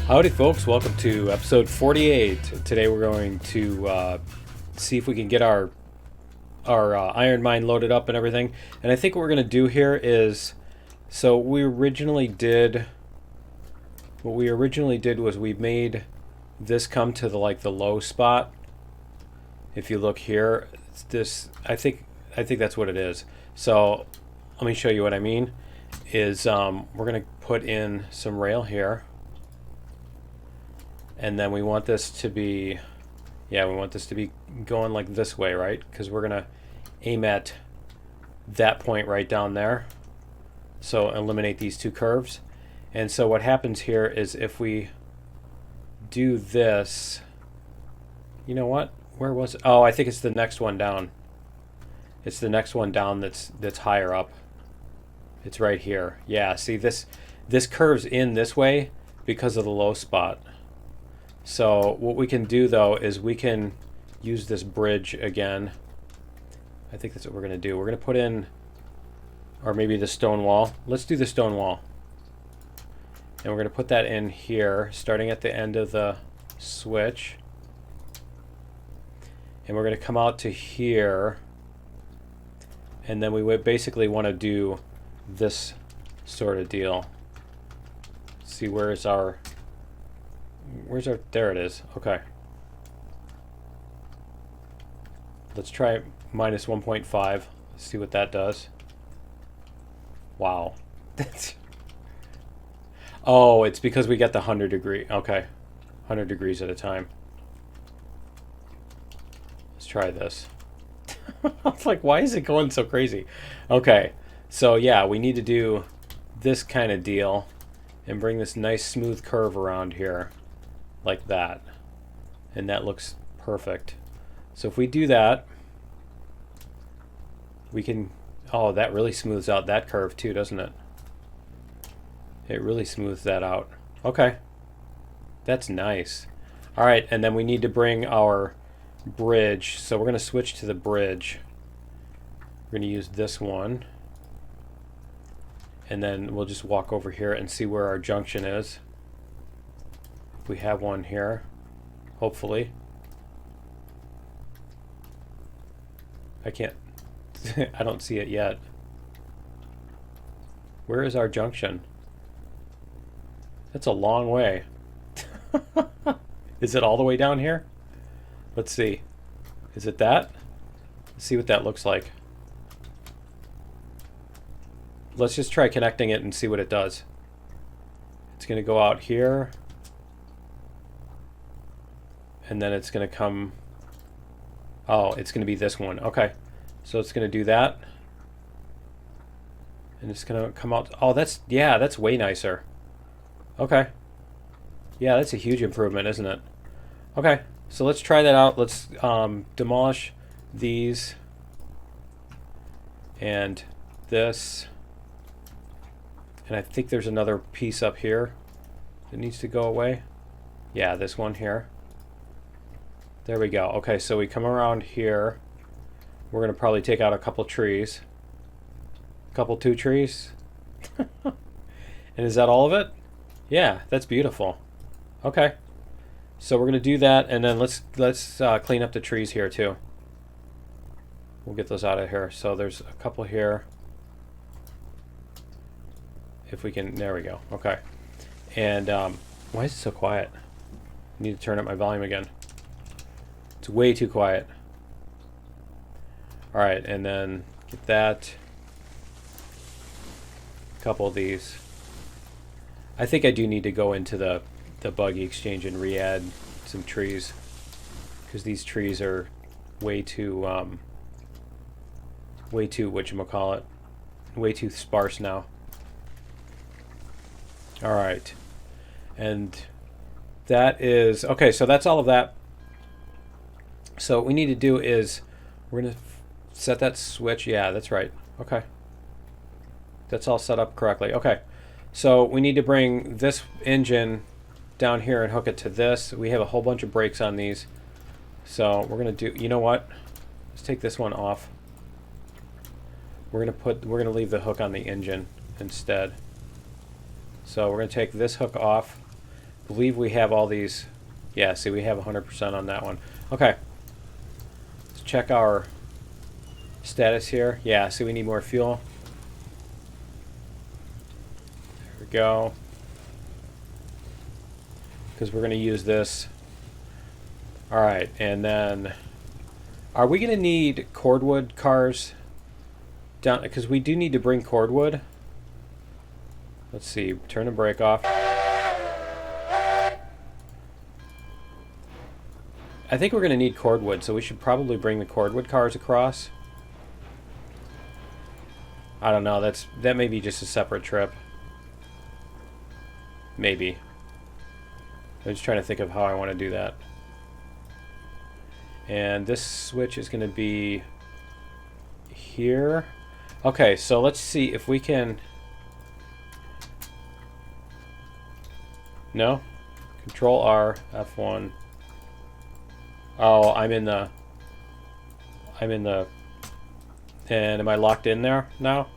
Howdy folks, welcome to episode 48. Today we're going to see if we can get our iron mine loaded up and everything. And I think what we're going to do here is, so what we originally did was we made this come to the low spot. If you look here, it's this, I think that's what it is. So let me show you what I mean. Is we're going to put in some rail here. And then we want this to be, going like this way, right? Because we're gonna aim at that point right down there. So eliminate these two curves. And so what happens here is if we do this, you know what? Where was it? Oh, I think it's the next one down. It's the next one down that's higher up. It's right here. Yeah, see this curves in this way because of the low spot. So what we can do though is we can use this bridge again. I think that's what we're going to do. We're going to put in, or maybe the stone wall. Let's do the stone wall. And we're going to put that in here, starting at the end of the switch. And we're going to come out to here. And then we would basically want to do this sort of deal. See, where's our, there it is. Okay. Let's try minus 1.5. See what that does. Wow. Oh, it's because we get the 100 degree. Okay. 100 degrees at a time. Let's try this. I was like, why is it going so crazy? Okay. So yeah, we need to do this kind of deal and bring this nice smooth curve around here. Like that. And that looks perfect. So if we do that, we can, oh, that really smooths out that curve too, doesn't it? It really smooths that out. Okay. That's nice. All right, and then we need to bring our bridge. So we're going to switch to the bridge. We're going to use this one. And then we'll just walk over here and see where our junction is. We have one here, hopefully. I can't, I don't see it yet. Where is our junction? That's a long way. Is it all the way down here? Let's see. Is it that? Let's see what that looks like. Let's just try connecting it and see what it does. It's going to go out here. And then it's going to come, oh, it's going to be this one. Okay. So it's going to do that. And it's going to come out. Oh, that's, yeah, that's way nicer. Okay. Yeah, that's a huge improvement, isn't it? Okay. So let's try that out. Let's demolish these and this. And I think there's another piece up here that needs to go away. Yeah, this one here. There we go. Okay, so we come around here. We're going to probably take out a couple trees. Two trees. And is that all of it? Yeah, that's beautiful. Okay. So we're going to do that, and then let's clean up the trees here too. We'll get those out of here. So there's a couple here. If we can, there we go. Okay. And why is it so quiet? I need to turn up my volume again. It's way too quiet. All right, and then get that. A couple of these. I think I do need to go into the Buggy Exchange and re-add some trees, because these trees are way too whatchamacallit, way too sparse now. All right, and that is okay. So that's all of that. So what we need to do is we're going to set that switch. Yeah, that's right. Okay. That's all set up correctly. Okay. So we need to bring this engine down here and hook it to this. We have a whole bunch of brakes on these. So we're going to do, you know what? Let's take this one off. We're going to leave the hook on the engine instead. So we're going to take this hook off, believe we have all these. Yeah, see, we have 100% on that one. Okay. Let's check our status here. Yeah, see, we need more fuel. There we go. Because we're going to use this. All right, and then are we going to need cordwood cars down? Because we do need to bring cordwood. Let's see, turn the brake off. I think we're going to need cordwood, so we should probably bring the cordwood cars across. I don't know, that may be just a separate trip. Maybe. I'm just trying to think of how I want to do that. And this switch is going to be here. Okay, so let's see if we can... No? Control R, F1. Oh, I'm in the... And am I locked in there now?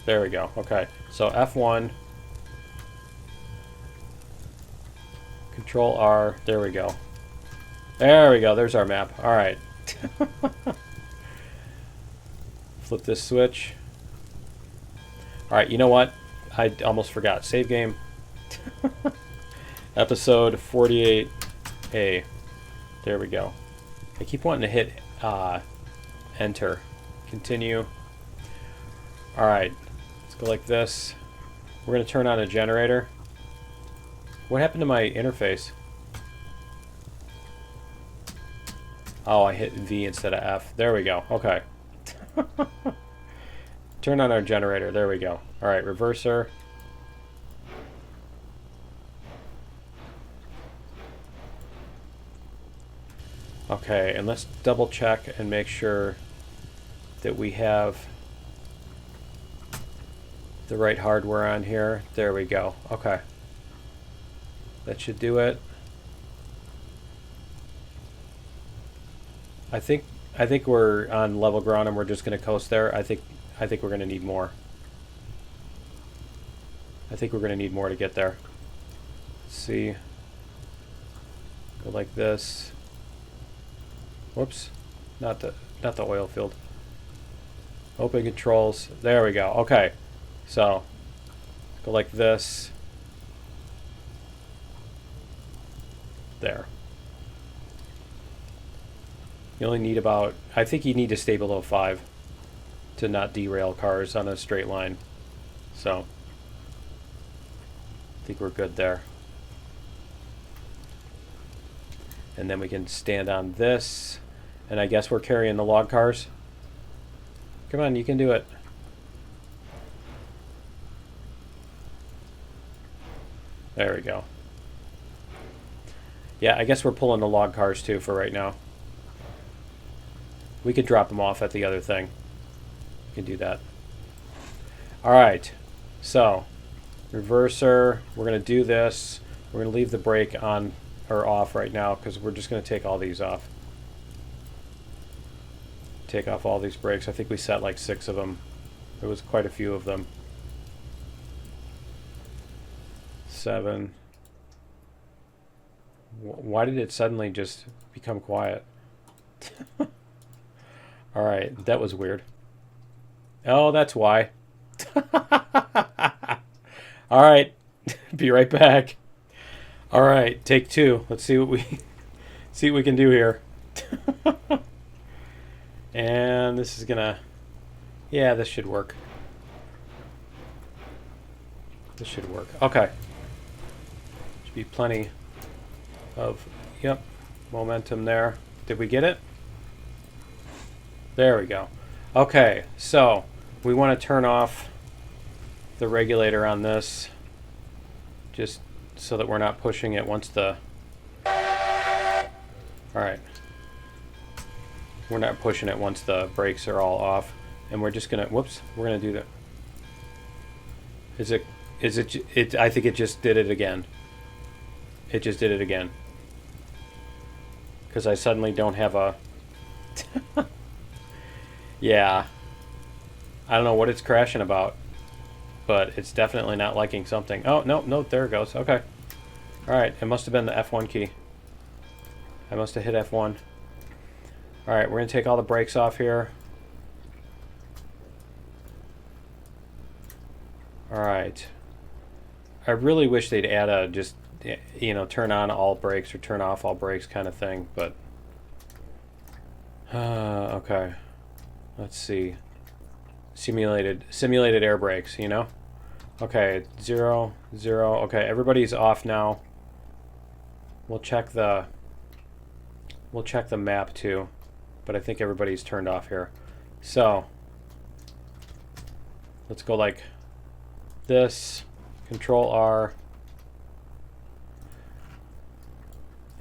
There we go. Okay, so F1. Control R. There we go. There we go. There's our map. All right. Flip this switch. All right, you know what? I almost forgot. Save game. Episode 48A. There we go. I keep wanting to hit enter. Continue. All right. Let's go like this. We're going to turn on a generator. What happened to my interface? Oh, I hit V instead of F. There we go. Okay. Turn on our generator. There we go. All right, reverser. Okay, and let's double check and make sure that we have the right hardware on here. There we go. Okay. That should do it. I think we're on level ground and we're just going to coast there. I think we're going to need more. I think we're going to need more to get there. Let's see. Go like this. Whoops. Not the oil field. Open controls. There we go. Okay. So go like this. There. You only need about, I think you need to stay below 5 to not derail cars on a straight line. So I think we're good there. And then we can stand on this. And I guess we're carrying the log cars. Come on, you can do it. There we go. Yeah, I guess we're pulling the log cars too for right now. We could drop them off at the other thing. We can do that. All right. So, reverser. We're going to do this. We're going to leave the brake on or off right now because we're just going to take all these off. Take off all these brakes. I think we set like 6 of them. There was quite a few of them. 7. Why did it suddenly just become quiet? All right, that was weird. Oh, that's why. All right, be right back. All right, take 2. Let's see what we can do here. And this is gonna, yeah, this should work. This should work. Okay. Should be plenty of, yep, momentum there. Did we get it? There we go. Okay, so we want to turn off the regulator on this just so that we're not pushing it once the... Alright. We're not pushing it once the brakes are all off. And we're just going to... Whoops. We're going to do that. Is it... I think it just did it again. It just did it again. Because I suddenly don't have a... Yeah. I don't know what it's crashing about. But it's definitely not liking something. Oh, no, there it goes. Okay. Alright, it must have been the F1 key. I must have hit F1. Alright, we're going to take all the brakes off here. Alright. I really wish they'd add a just, you know, turn on all brakes or turn off all brakes kind of thing, but... okay. Let's see. Simulated air brakes, you know? Okay, 0, 0. Okay, everybody's off now. We'll check the map too, but I think everybody's turned off here. So let's go like this. Control R,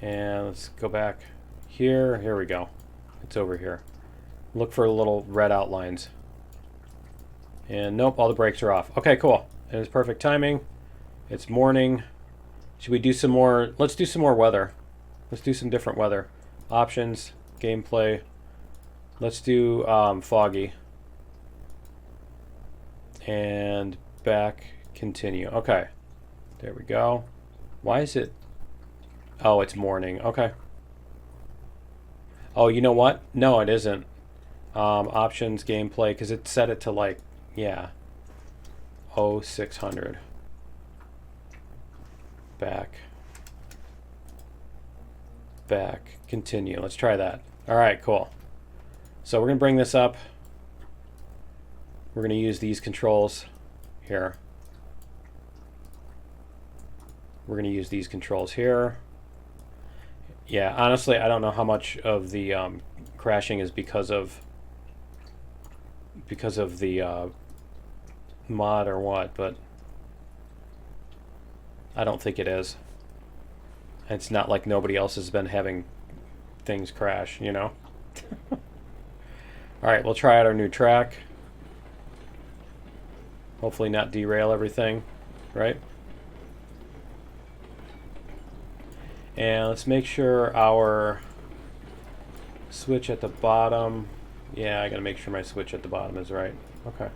and let's go back here. Here we go. It's over here. Look for little red outlines. And nope, all the brakes are off. Okay, cool. And it's perfect timing. It's morning. Should we do some more? Let's do some more weather. Let's do some different weather. Options, gameplay. Let's do foggy. And back, continue. Okay. There we go. Why is it? Oh, it's morning. Okay. Oh, you know what? No, it isn't. Options, gameplay, because it set it to like, yeah. 0600. Back. Back. Continue. Let's try that. All right, cool. So we're going to bring this up. We're going to use these controls here. We're going to use these controls here. Yeah, honestly, I don't know how much of the crashing is because of the mod or what, but I don't think it is. It's not like nobody else has been having things crash, you know? Alright, we'll try out our new track. Hopefully not derail everything, right? And let's make sure our switch at the bottom... Yeah, I gotta make sure my switch at the bottom is right. Okay.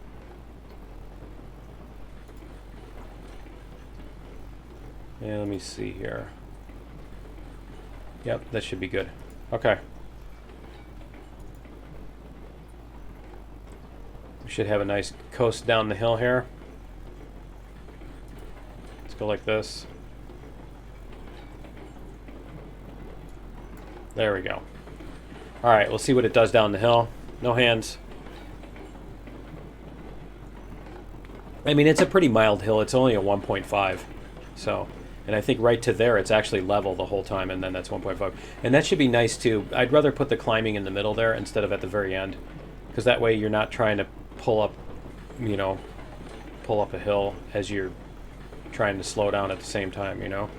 And let me see here. Yep, that should be good. Okay. We should have a nice coast down the hill here. Let's go like this. There we go. Alright, we'll see what it does down the hill. No hands. I mean, it's a pretty mild hill. It's only a 1.5. So, and I think right to there, it's actually level the whole time, and then that's 1.5. And that should be nice, too. I'd rather put the climbing in the middle there instead of at the very end. Because that way you're not trying to pull up, you know, pull up a hill as you're trying to slow down at the same time, you know?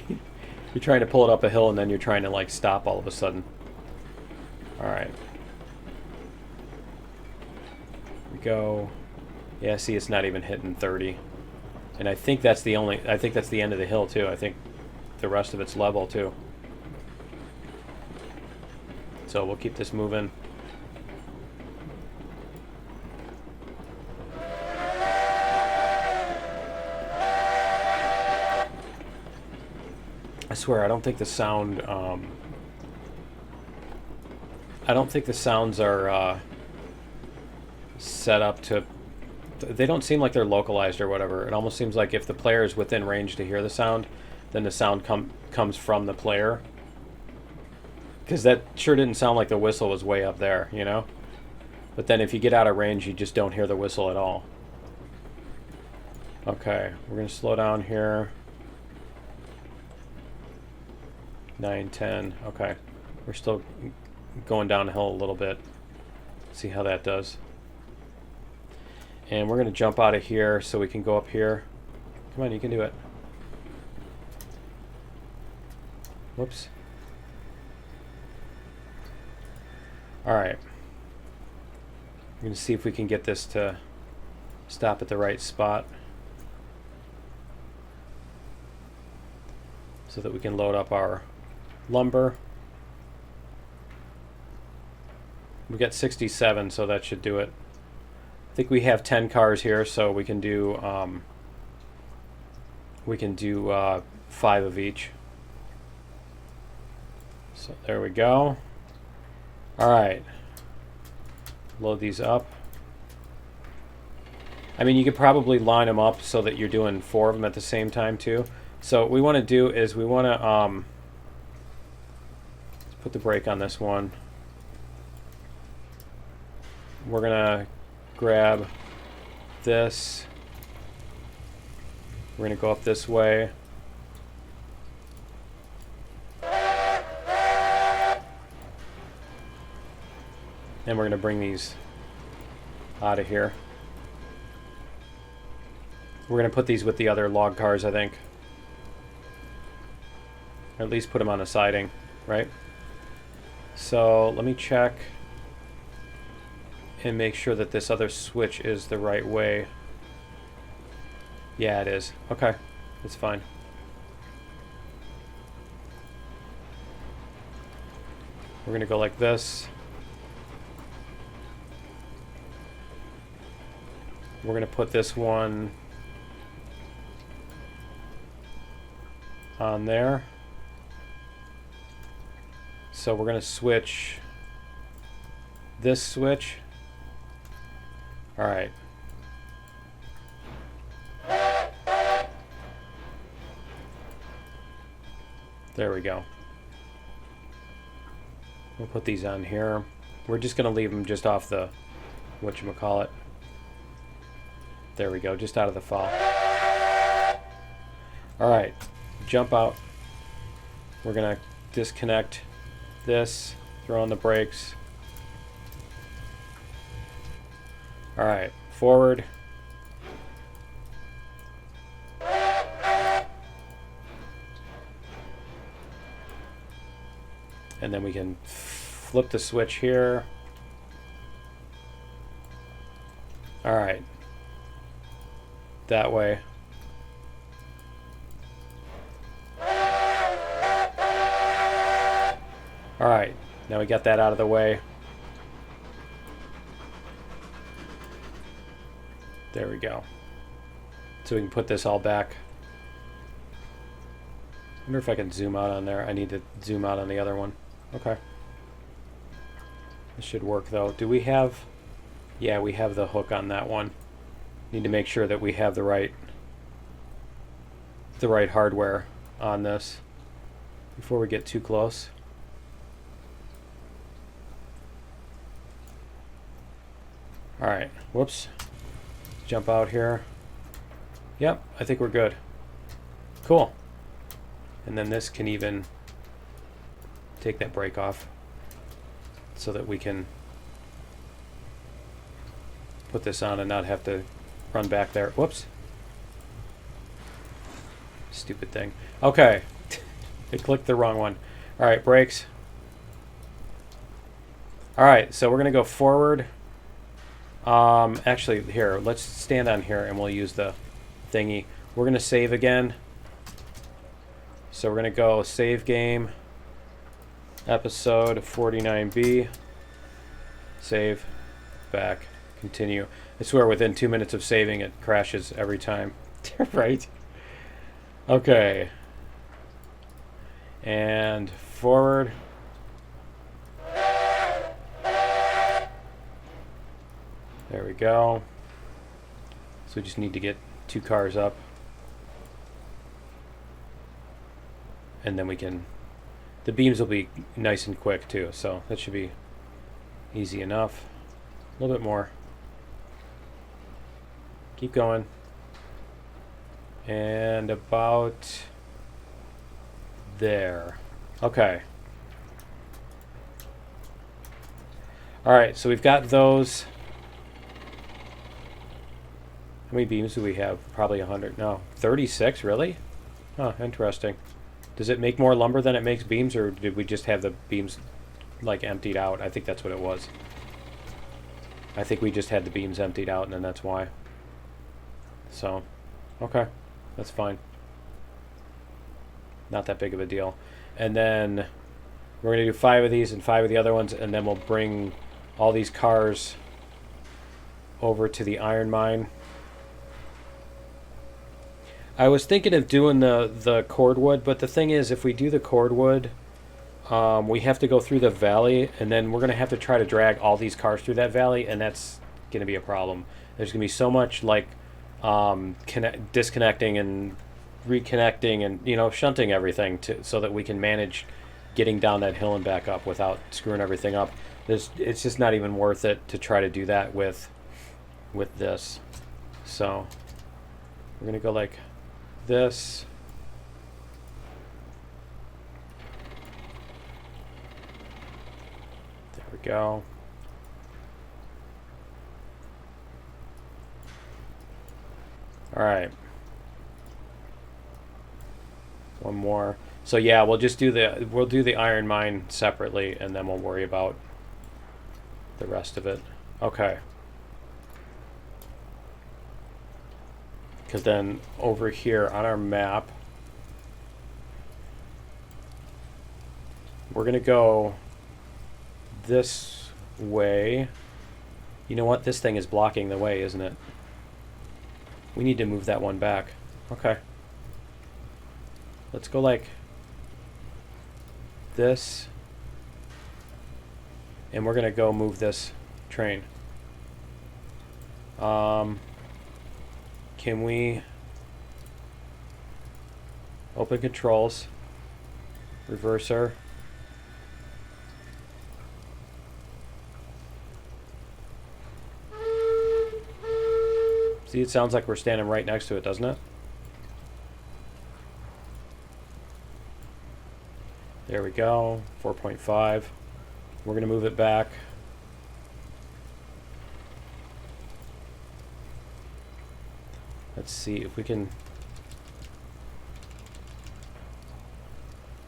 You're trying to pull it up a hill, and then you're trying to, like, stop all of a sudden. Alright. We go. Yeah, see, it's not even hitting 30. And I think that's the only... I think that's the end of the hill, too. I think the rest of it's level, too. So we'll keep this moving. I swear, I don't think the sound... I don't think the sounds are set up to... They don't seem like they're localized or whatever. It almost seems like if the player is within range to hear the sound, then the sound comes from the player. Because that sure didn't sound like the whistle was way up there, you know? But then if you get out of range, you just don't hear the whistle at all. Okay, we're going to slow down here. 9, 10. Okay. We're still going downhill a little bit. See how that does. And we're going to jump out of here so we can go up here. Come on, you can do it. Whoops. Alright. We're going to see if we can get this to stop at the right spot, so that we can load up our lumber. We got 67, so that should do it. I think we have 10 cars here, so we can do 5 of each. So there we go. All right. Load these up. I mean, you could probably line them up so that you're doing 4 of them at the same time too. So what we want to do is we want to put the brake on this one. We're gonna grab this. We're gonna go up this way. And we're gonna bring these out of here. We're gonna put these with the other log cars, I think. Or at least put them on the siding, right? So let me check and make sure that this other switch is the right way. Yeah, it is. Okay, that's fine. We're gonna go like this. We're gonna put this one on there. So we're gonna switch this switch. All right. There we go. We'll put these on here. We're just gonna leave them just off the whatchamacallit. There we go, just out of the file. All right, jump out. We're gonna disconnect this, throw on the brakes. All right, forward. And then we can flip the switch here. All right. That way. All right, now we got that out of the way. There we go. So we can put this all back. I wonder if I can zoom out on there. I need to zoom out on the other one. Okay. This should work though. Do we have... Yeah, we have the hook on that one. Need to make sure that we have the right hardware on this before we get too close. All right, whoops. Jump out here. Yep, I think we're good. Cool. And then this can even take that brake off so that we can put this on and not have to run back there. Whoops. Stupid thing. Okay. It clicked the wrong one. All right, brakes. All right, so we're going to go forward. Actually, here, let's stand on here and we'll use the thingy. We're going to save again. So we're going to go save game, episode 49B, save, back, continue. I swear within 2 minutes of saving it crashes every time. Right? Okay. And forward. There we go. So we just need to get 2 cars up. And then we can, the beams will be nice and quick too, so that should be easy enough. A little bit more. Keep going. And about there. Okay. All right, so we've got those. How many beams do we have? Probably 100. No, 36, really? Huh, interesting. Does it make more lumber than it makes beams, or did we just have the beams like emptied out? I think that's what it was. I think we just had the beams emptied out, and then that's why. So, okay, that's fine. Not that big of a deal. And then we're going to do 5 of these and 5 of the other ones, and then we'll bring all these cars over to the iron mine. I was thinking of doing the cordwood, but the thing is, if we do the cordwood, we have to go through the valley, and then we're going to have to try to drag all these cars through that valley, and that's going to be a problem. There's going to be so much like disconnecting and reconnecting and, you know, shunting everything so that we can manage getting down that hill and back up without screwing everything up. It's just not even worth it to try to do that with this. So we're going to go like this. There we go. All right. One more. So yeah, we'll do the iron mine separately, and then we'll worry about the rest of it. Okay. Because then over here on our map, we're gonna go this way. You know what? This thing is blocking the way, isn't it? We need to move that one back. Okay. Let's go like this. And we're going to go move this train. Can we open controls, reverser? See, it sounds like we're standing right next to it, doesn't it? There we go, 4.5. We're gonna move it back. Let's see if we can.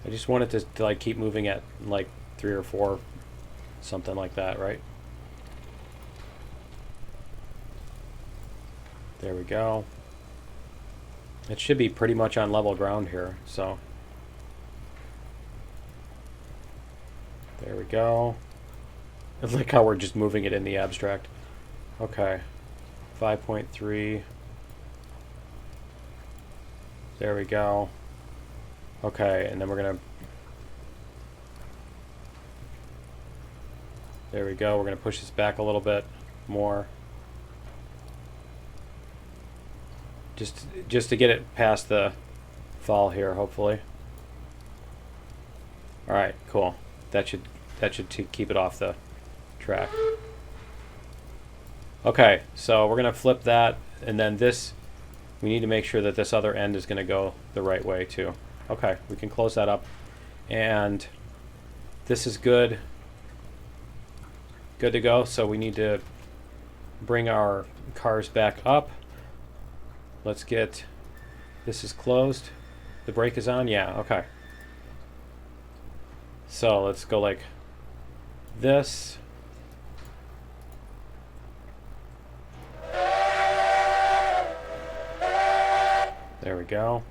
I just want it to like keep moving at like 3 or 4, something like that, right? There we go. It should be pretty much on level ground here, so. There we go. I like how we're just moving it in the abstract. Okay. 5.3. There we go. Okay, and then we're gonna. There we go. We're gonna push this back a little bit more. Just to get it past the fall here, hopefully. All right, cool. That should keep it off the track. Okay, so we're gonna flip that, and then this. We need to make sure that this other end is gonna go the right way too. Okay, we can close that up, and this is good. Good to go. So we need to bring our cars back up. Let's get, this is closed. The brake is on? Yeah, okay. So let's go like this. There we go.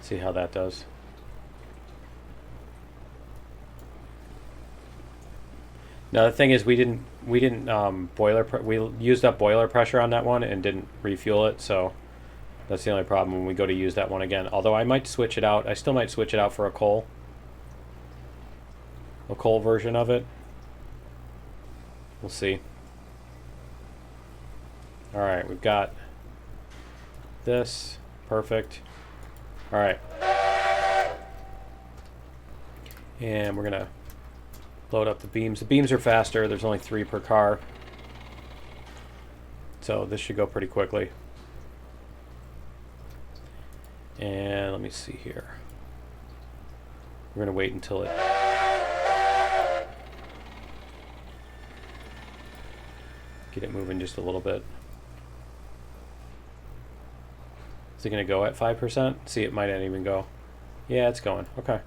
See how that does. Now the thing is, we didn't we used up boiler pressure on that one and didn't refuel it, so that's the only problem when we go to use that one again. Although I might switch it out. I still might switch it out for a coal version of it. We'll see. All right, we've got this. Perfect. All right. And we're gonna load up the beams. The beams are faster. There's only 3 per car. So this should go pretty quickly. And let me see here. We're gonna wait until it. Get it moving just a little bit. Is it gonna go at 5%? See, it might not even go. Yeah, it's going. Okay.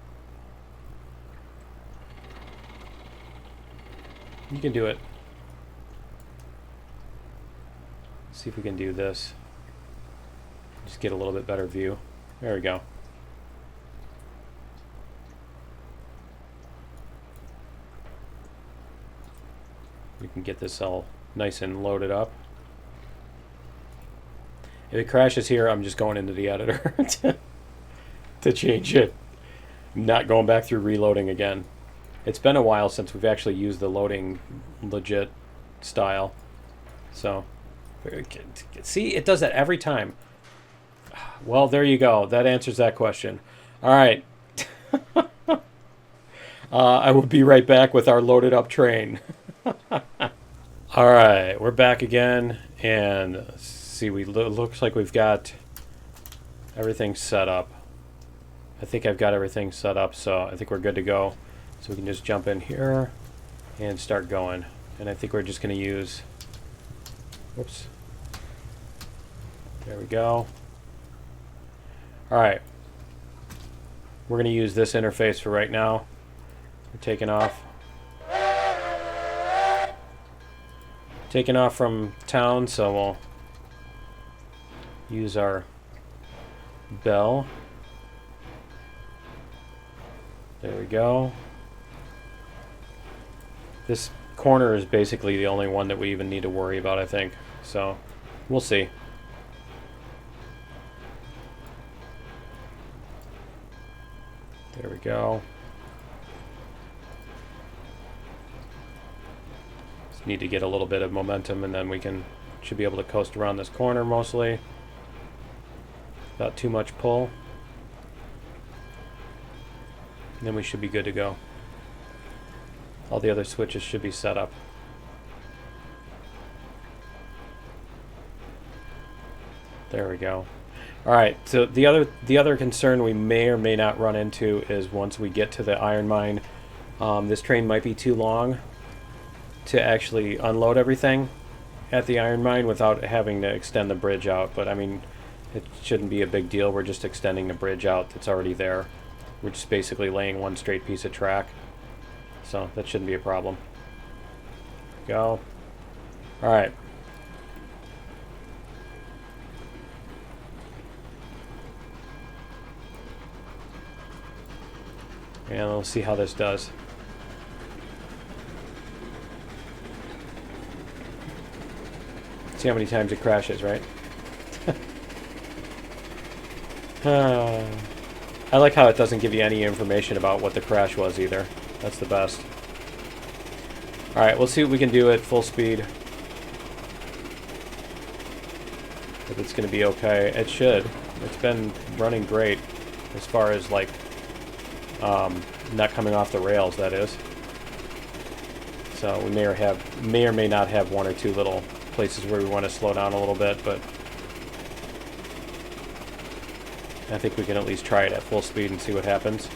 You can do it. See if we can do this. Just get a little bit better view. There we go. We can get this all nice and loaded up. If it crashes here, I'm just going into the editor to change it. I'm not going back through reloading again. It's been a while since we've actually used the loading legit style. So, see, it does that every time. Well, there you go. That answers that question. All right. I will be right back with our loaded up train. All right, we're back again, and see, looks like we've got everything set up. I think I've got everything set up, so I think we're good to go. So we can just jump in here and start going. And I think we're just going to use, whoops, there we go. All right, we're going to use this interface for right now. We're taking off. Taking off from town, so we'll use our bell. There we go. This corner is basically the only one that we even need to worry about, I think. So, we'll see. There we go. Just need to get a little bit of momentum, and then we should be able to coast around this corner mostly. Without too much pull. And then we should be good to go. All the other switches should be set up. There we go. All right, so the other concern we may or may not run into is once we get to the iron mine, this train might be too long to actually unload everything at the iron mine without having to extend the bridge out. But I mean, it shouldn't be a big deal. We're just extending the bridge out that's already there. We're just basically laying one straight piece of track. So that shouldn't be a problem. Go. All right. And we'll see how this does. See how many times it crashes, right? I like how it doesn't give you any information about what the crash was either. That's the best. Alright, we'll see what we can do at full speed. If it's going to be okay. It should. It's been running great as far as like not coming off the rails, that is. So we may or may not have one or two little places where we want to slow down a little bit, but I think we can at least try it at full speed and see what happens.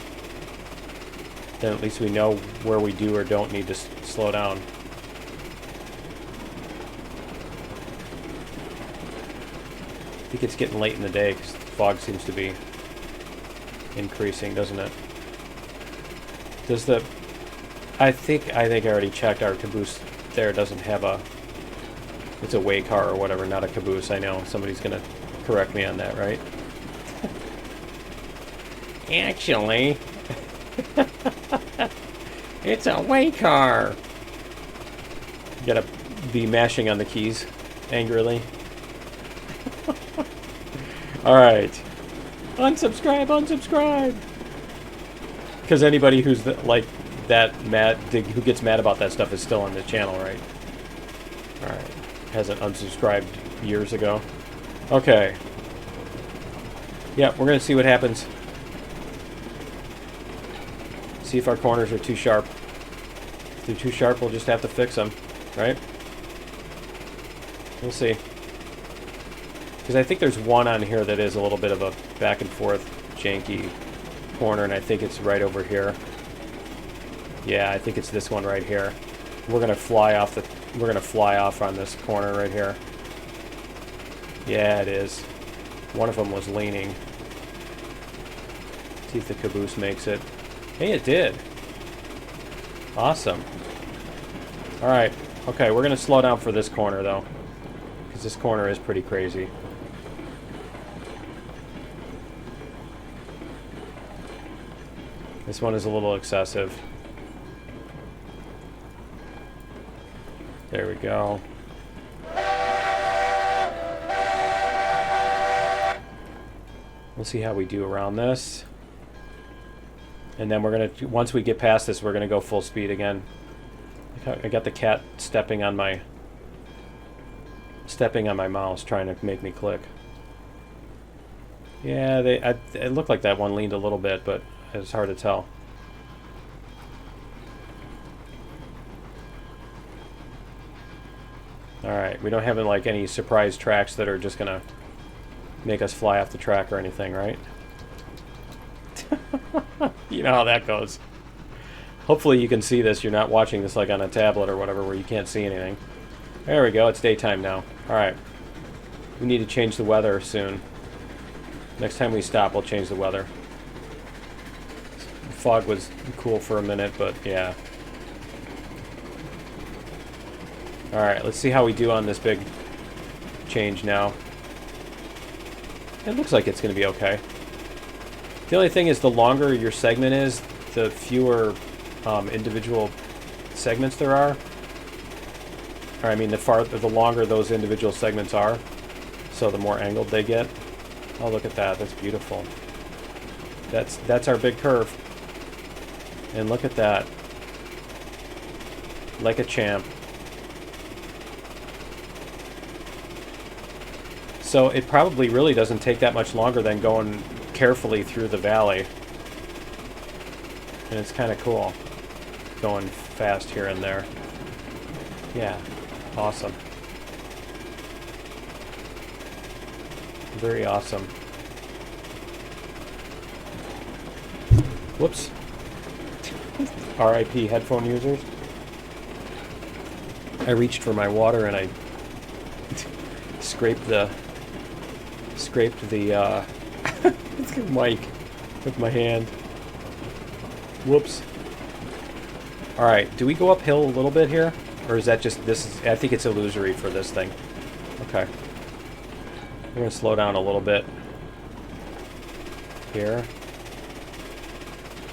Then at least we know where we do or don't need to slow down. I think it's getting late in the day because the fog seems to be increasing, doesn't it? Does the... I think I already checked our caboose there. Doesn't have a... It's a way car or whatever, not a caboose. I know somebody's going to correct me on that, right? Actually, it's a way car. You gotta be mashing on the keys angrily. Alright. Unsubscribe, unsubscribe! Because anybody who's like that mad, who gets mad about that stuff is still on the channel, right? Alright. Hasn't unsubscribed years ago. Okay. Yeah, we're gonna see what happens. See if our corners are too sharp. If they're too sharp, we'll just have to fix them, right? We'll see. Because I think there's one on here that is a little bit of a back and forth janky corner, and I think it's right over here. Yeah, I think it's this one right here. We're gonna fly off on this corner right here. Yeah, it is. One of them was leaning. See if the caboose makes it. Hey, it did. Awesome. Alright. Okay, we're going to slow down for this corner, though. Because this corner is pretty crazy. This one is a little excessive. There we go. We'll see how we do around this. And then we're going to, once we get past this, we're going to go full speed again. I got the cat stepping on my mouse, trying to make me click. Yeah, it looked like that one leaned a little bit, but it's hard to tell. Alright, we don't have like any surprise tracks that are just gonna make us fly off the track or anything, right? You know how that goes. Hopefully you can see this. You're not watching this like on a tablet or whatever where you can't see anything. There we go, it's daytime now. Alright. We need to change the weather soon. Next time we stop, we'll change the weather. The fog was cool for a minute, but yeah. Alright, let's see how we do on this big change now. It looks like it's going to be okay. The only thing is, the longer your segment is, the fewer individual segments there are. Or I mean, the longer those individual segments are, so the more angled they get. Oh, look at that. That's beautiful. That's our big curve. And look at that. Like a champ. So it probably really doesn't take that much longer than going carefully through the valley. And it's kind of cool. Going fast here and there. Yeah. Awesome. Very awesome. Whoops. RIP headphone users. I reached for my water and I scraped the mic with my hand. Whoops. Alright, do we go uphill a little bit here? Or is that just, I think it's illusory for this thing. Okay. We're going to slow down a little bit here.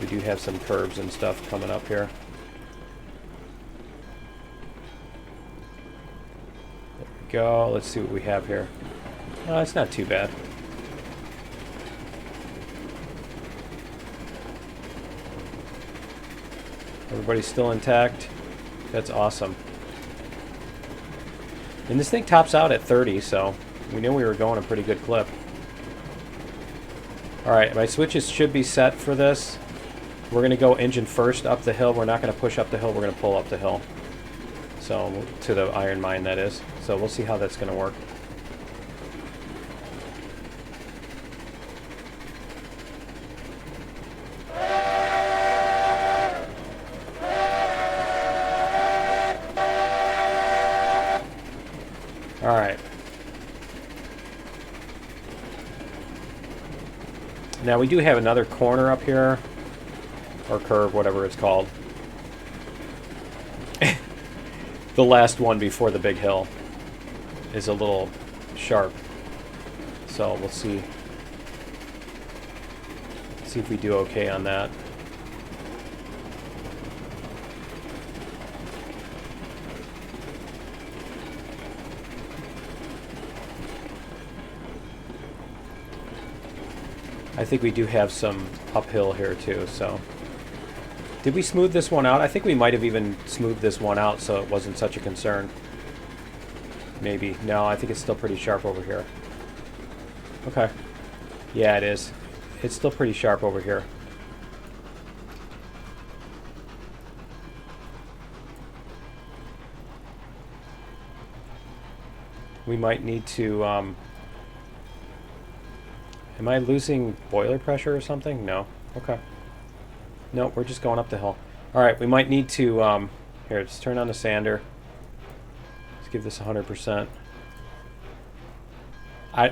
We do have some curves and stuff coming up here. There we go. Let's see what we have here. Oh, it's not too bad. Everybody's still intact. That's awesome. And this thing tops out at 30, so we knew we were going a pretty good clip. Alright, my switches should be set for this. We're going to go engine first up the hill. We're not going to push up the hill. We're going to pull up the hill. So, to the iron mine, that is. So we'll see how that's going to work. Alright. Now we do have another corner up here. Or curve, whatever it's called. The last one before the big hill is a little sharp. So we'll see. See if we do okay on that. I think we do have some uphill here too, so. Did we smooth this one out? I think we might have even smoothed this one out so it wasn't such a concern. Maybe. No, I think it's still pretty sharp over here. Okay. Yeah, it is. It's still pretty sharp over here. We might need to, am I losing boiler pressure or something? No. Okay. No, we're just going up the hill. Alright, we might need to, here, let's turn on the sander. Let's give this 100%.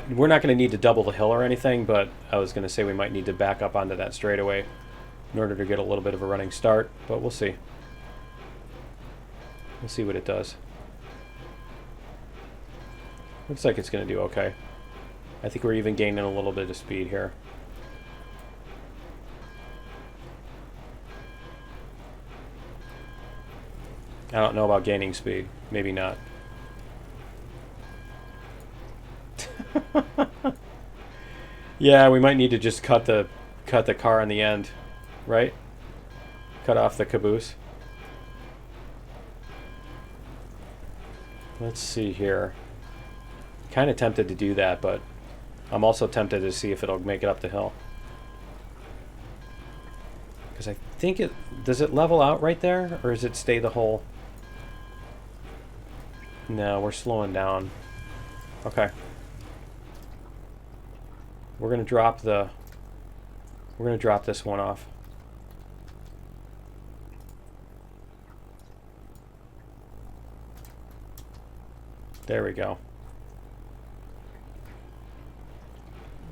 We're not going to need to double the hill or anything, but I was going to say we might need to back up onto that straightaway in order to get a little bit of a running start, but we'll see. We'll see what it does. Looks like it's going to do okay. I think we're even gaining a little bit of speed here. I don't know about gaining speed. Maybe not. Yeah, we might need to just cut the car on the end, right? Cut off the caboose. Let's see here. Kind of tempted to do that, but I'm also tempted to see if it'll make it up the hill. Because I think it... Does it level out right there? Or does it stay the whole... No, we're slowing down. Okay. We're going to drop the... We're going to drop this one off. There we go.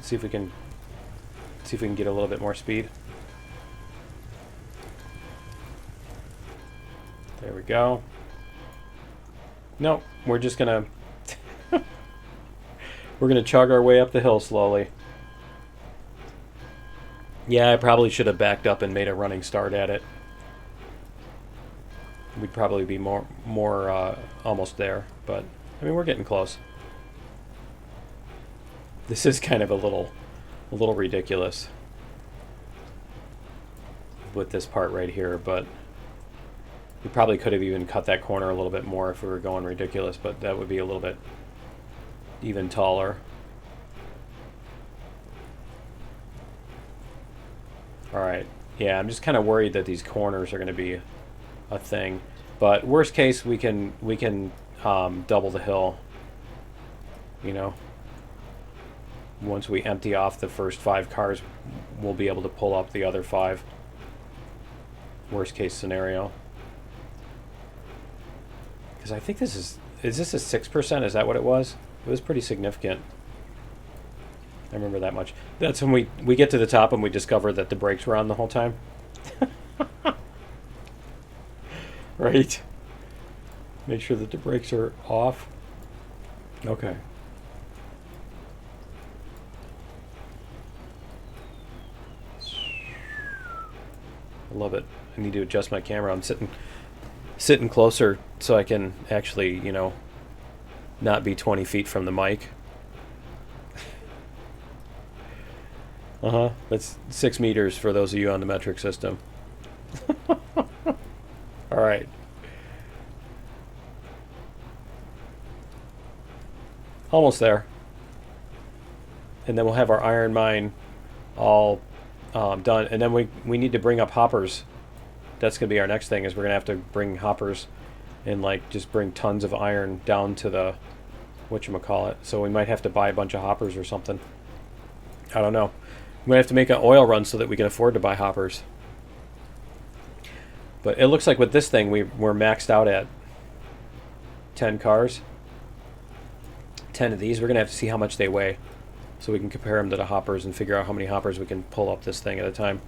See if we can get a little bit more speed. There we go. No, we're just gonna we're gonna chug our way up the hill slowly. Yeah, I probably should have backed up and made a running start at it. We'd probably be more almost there, but I mean, we're getting close. This is kind of a little ridiculous with this part right here, but we probably could have even cut that corner a little bit more if we were going ridiculous, but that would be a little bit even taller. All right. Yeah, I'm just kind of worried that these corners are going to be a thing, but worst case we can double the hill, you know. Once we empty off the first 5 cars, we'll be able to pull up the other 5. Worst case scenario. Because I think this is this a 6%? Is that what it was? It was pretty significant. I remember that much. That's when we get to the top and we discover that the brakes were on the whole time. Right? Make sure that the brakes are off. Okay. I love it. I need to adjust my camera. I'm sitting closer so I can actually, you know, not be 20 feet from the mic. That's 6 meters for those of you on the metric system. All right. Almost there. And then we'll have our iron mine all done. And then we need to bring up hoppers. That's going to be our next thing, is we're going to have to bring hoppers and like just bring tons of iron down to the whatchamacallit. So we might have to buy a bunch of hoppers or something. I don't know. We might have to make an oil run so that we can afford to buy hoppers. But it looks like with this thing we're maxed out at 10 cars. 10 of these. We're going to have to see how much they weigh so we can compare them to the hoppers and figure out how many hoppers we can pull up this thing at a time.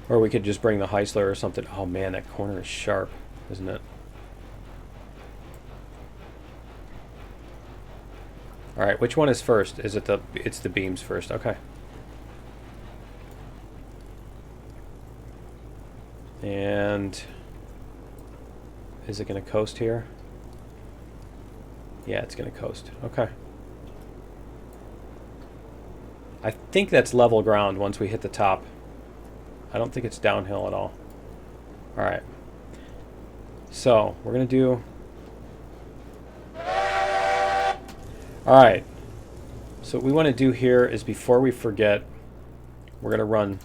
Or we could just bring the Heisler or something. Oh man, that corner is sharp, isn't it? All right, which one is first? Is it it's the beams first? Okay. And is it going to coast here? Yeah, it's going to coast. Okay. I think that's level ground once we hit the top. I don't think it's downhill at all. All right. So we're going to do... All right. So what we want to do here is, before we forget, we're going to run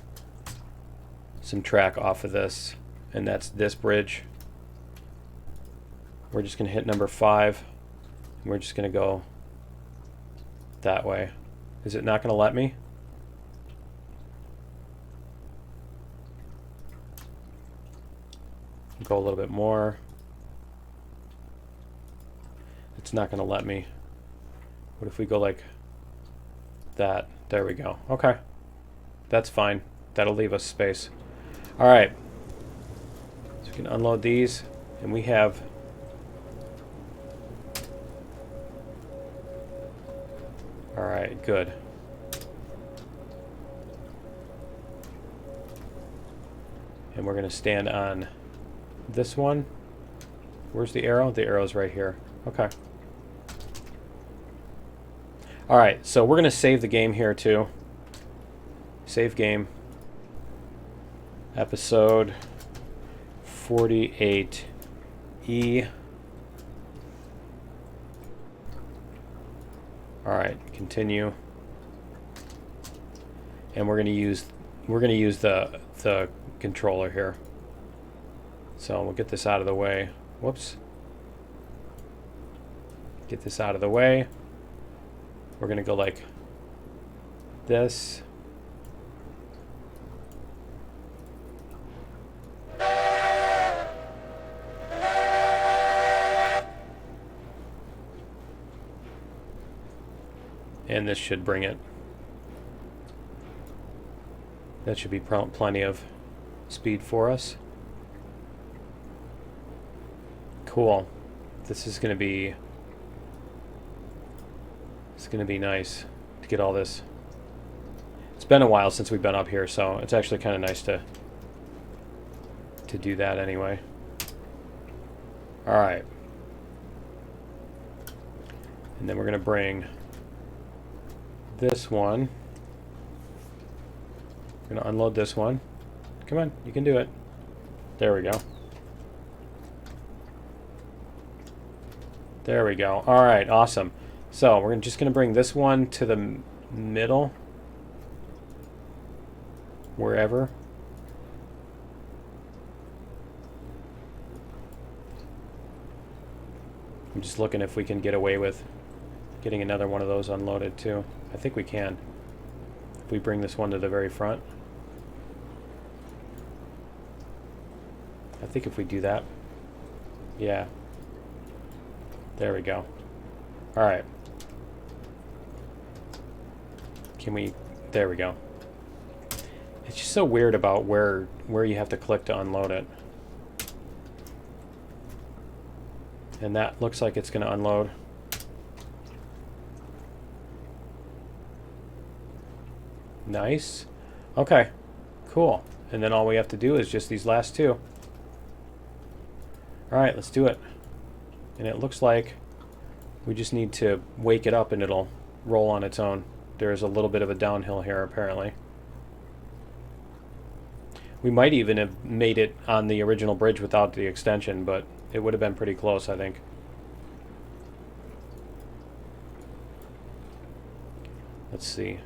some track off of this, and that's this bridge. We're just going to hit number 5, and we're just going to go that way. Is it not going to let me? Go a little bit more. It's not going to let me. What if we go like that? There we go. Okay. That's fine. That'll leave us space. All right. So we can unload these, and we have... All right, good. And we're going to stand on this one, Where's the arrow? The arrow's right here. Okay. Alright, so we're going to save the game here too. Save game. Episode 48 E. Alright, continue. And we're going to use the controller here. So we'll get this out of the way. Whoops. Get this out of the way. We're going to go like this. And this should bring it. That should be plenty of speed for us. Cool. This is going to be... It's going to be nice to get all this. It's been a while since we've been up here, so it's actually kind of nice to do that anyway. All right. And then we're going to bring this one. We're going to unload this one. Come on, you can do it. There we go. There we go. All right, awesome. So we're just going to bring this one to the middle, wherever. I'm just looking if we can get away with getting another one of those unloaded too. I think we can. If we bring this one to the very front. I think if we do that. Yeah. There we go. All right. Can we... There we go. It's just so weird about where you have to click to unload it. And that looks like it's going to unload. Nice. Okay. Cool. And then all we have to do is just these last two. All right, let's do it. And it looks like we just need to wake it up and it'll roll on its own. There's a little bit of a downhill here, apparently. We might even have made it on the original bridge without the extension, but it would have been pretty close, I think. Let's see.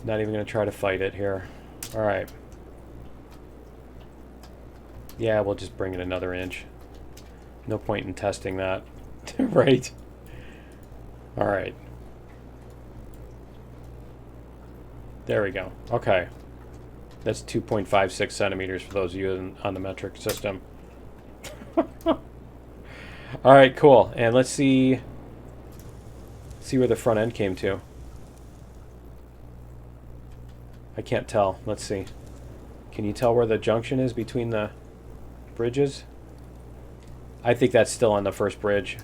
Not even going to try to fight it here. All right. Yeah, we'll just bring it another inch. No point in testing that. Right. All right. There we go. Okay. That's 2.56 centimeters for those of you on the metric system. All right, cool. And let's see where the front end came to. I can't tell. Let's see. Can you tell where the junction is between the bridges? I think that's still on the first bridge.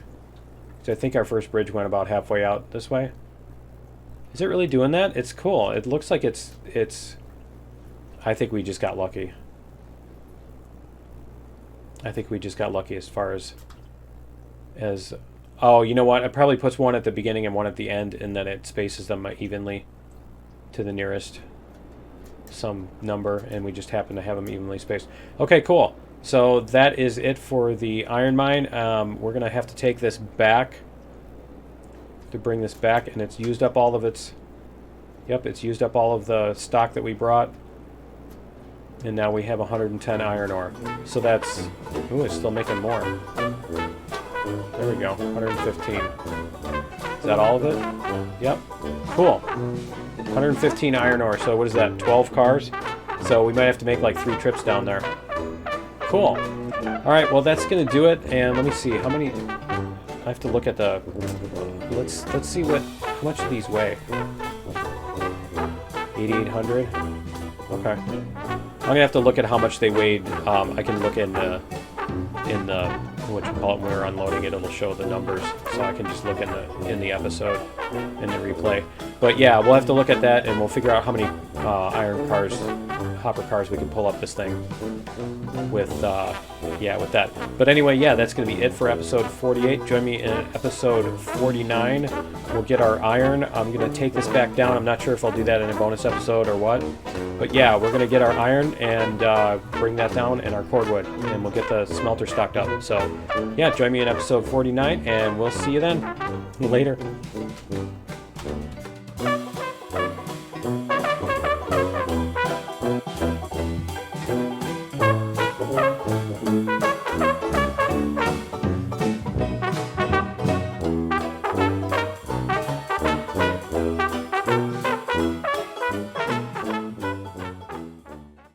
So I think our first bridge went about halfway out this way. Is it really doing that? It's cool. It looks like it's I think we just got lucky. I think we just got lucky as far as oh, you know what? It probably puts one at the beginning and one at the end, and then it spaces them evenly to the nearest some number, and we just happen to have them evenly spaced. Okay, cool. So that is it for the iron mine. We're going to have to take this back to bring this back, and it's used up all of its... Yep, it's used up all of the stock that we brought. And now we have 110 iron ore. So that's... Ooh, it's still making more. There we go, 115. Is that all of it? Yep. Cool. 115 iron ore. So what is that, 12 cars? So we might have to make like 3 trips down there. Cool. All right, well that's gonna do it. And let me see how many. I have to look at the. Let's see how much do these weigh. 8,800. Okay. I'm gonna have to look at how much they weighed. I can look in the what you call it when we're unloading it. It'll show the numbers, so I can just look in the episode in the replay. But yeah, we'll have to look at that, and we'll figure out how many iron cars, hopper cars we can pull up this thing with, yeah, with that. But anyway, yeah, that's going to be it for episode 48. Join me in episode 49. We'll get our iron. I'm going to take this back down. I'm not sure if I'll do that in a bonus episode or what. But yeah, we're going to get our iron and bring that down, and our cordwood, and we'll get the smelter stocked up. So yeah, join me in episode 49, and we'll see you then. Later.